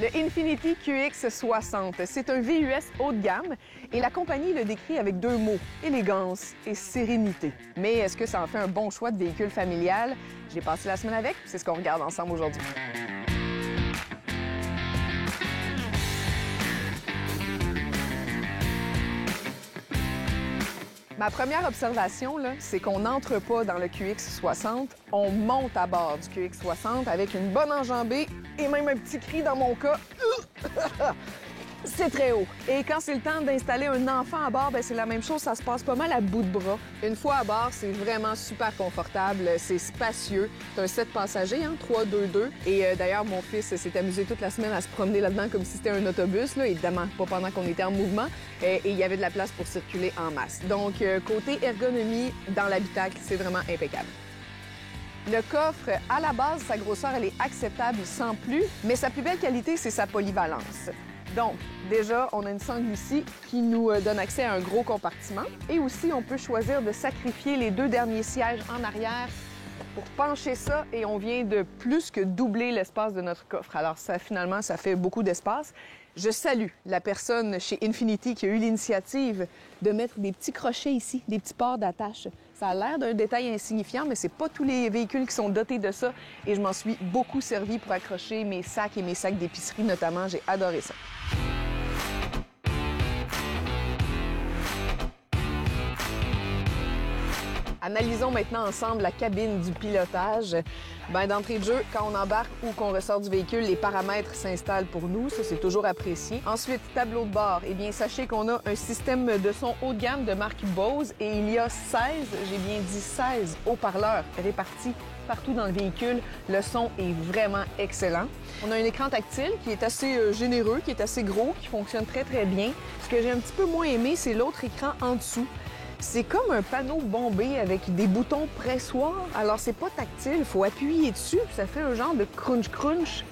Le Infiniti QX60. C'est un VUS haut de gamme et la compagnie le décrit avec deux mots, élégance et sérénité. Mais est-ce que ça en fait un bon choix de véhicule familial? J'ai passé la semaine avec, c'est ce qu'on regarde ensemble aujourd'hui. Ma première observation, c'est qu'on n'entre pas dans le QX60, on monte à bord du QX60 avec une bonne enjambée et même un petit cri dans mon cas. C'est très haut. Et quand c'est le temps d'installer un enfant à bord, c'est la même chose, ça se passe pas mal à bout de bras. Une fois à bord, c'est vraiment super confortable, c'est spacieux. C'est un 7 passagers, 3-2-2. Et d'ailleurs, mon fils s'est amusé toute la semaine à se promener là-dedans comme si c'était un autobus, évidemment, pas pendant qu'on était en mouvement. Et il y avait de la place pour circuler en masse. Donc, côté ergonomie dans l'habitacle, c'est vraiment impeccable. Le coffre, à la base, sa grosseur, elle est acceptable sans plus, mais sa plus belle qualité, c'est sa polyvalence. Donc, déjà, on a une sangle ici qui nous donne accès à un gros compartiment. Et aussi, on peut choisir de sacrifier les deux derniers sièges en arrière pour pencher ça et on vient de plus que doubler l'espace de notre coffre. Alors ça, finalement, ça fait beaucoup d'espace. Je salue la personne chez Infiniti qui a eu l'initiative de mettre des petits crochets ici, des petits ports d'attache. Ça a l'air d'un détail insignifiant, mais c'est pas tous les véhicules qui sont dotés de ça. Et je m'en suis beaucoup servi pour accrocher mes sacs et mes sacs d'épicerie notamment. J'ai adoré ça. Analysons maintenant ensemble la cabine du pilotage. D'entrée de jeu, quand on embarque ou qu'on ressort du véhicule, les paramètres s'installent pour nous. Ça, c'est toujours apprécié. Ensuite, tableau de bord. Eh bien, sachez qu'on a un système de son haut de gamme de marque Bose et il y a 16, j'ai bien dit 16 haut-parleurs répartis partout dans le véhicule. Le son est vraiment excellent. On a un écran tactile qui est assez généreux, qui est assez gros, qui fonctionne très, très bien. Ce que j'ai un petit peu moins aimé, c'est l'autre écran en dessous. C'est comme un panneau bombé avec des boutons pressoirs. Alors, c'est pas tactile, il faut appuyer dessus, puis ça fait un genre de crunch-crunch.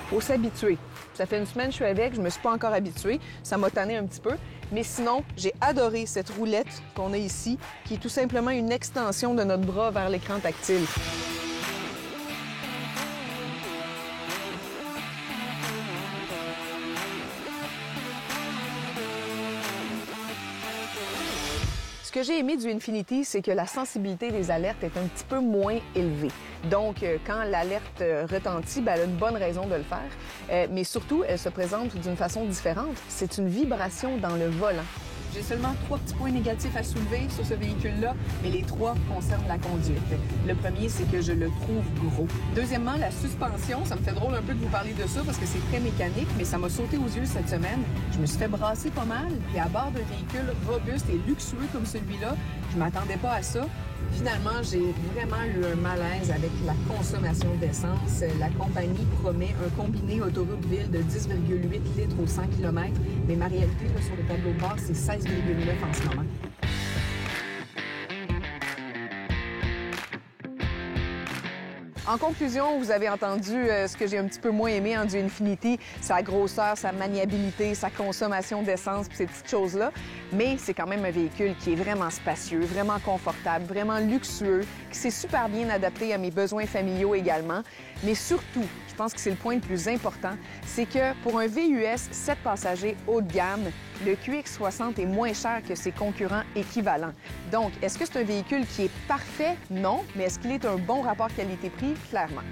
Faut s'habituer. Ça fait une semaine que je suis avec, je me suis pas encore habituée. Ça m'a tanné un petit peu. Mais sinon, j'ai adoré cette roulette qu'on a ici, qui est tout simplement une extension de notre bras vers l'écran tactile. Ce que j'ai aimé du Infiniti, c'est que la sensibilité des alertes est un petit peu moins élevée. Donc, quand l'alerte retentit, elle a une bonne raison de le faire. Mais surtout, elle se présente d'une façon différente. C'est une vibration dans le volant. J'ai seulement 3 petits points négatifs à soulever sur ce véhicule-là, mais les 3 concernent la conduite. Le premier, c'est que je le trouve gros. Deuxièmement, la suspension, ça me fait drôle un peu de vous parler de ça parce que c'est très mécanique, mais ça m'a sauté aux yeux cette semaine. Je me suis fait brasser pas mal, puis à bord d'un véhicule robuste et luxueux comme celui-là, je m'attendais pas à ça. Finalement, j'ai vraiment eu un malaise avec la consommation d'essence. La compagnie promet un combiné autoroute-ville de 10,8 litres au 100 km, mais ma réalité sur le tableau de bord, c'est 16,9 en ce moment. En conclusion, vous avez entendu ce que j'ai un petit peu moins aimé en du Infiniti, sa grosseur, sa maniabilité, sa consommation d'essence, ces petites choses-là. Mais c'est quand même un véhicule qui est vraiment spacieux, vraiment confortable, vraiment luxueux, qui s'est super bien adapté à mes besoins familiaux également. Mais surtout, je pense que c'est le point le plus important, c'est que pour un VUS 7 passagers haut de gamme, le QX60 est moins cher que ses concurrents équivalents. Donc, est-ce que c'est un véhicule qui est parfait? Non. Mais est-ce qu'il est un bon rapport qualité-prix? Clairement.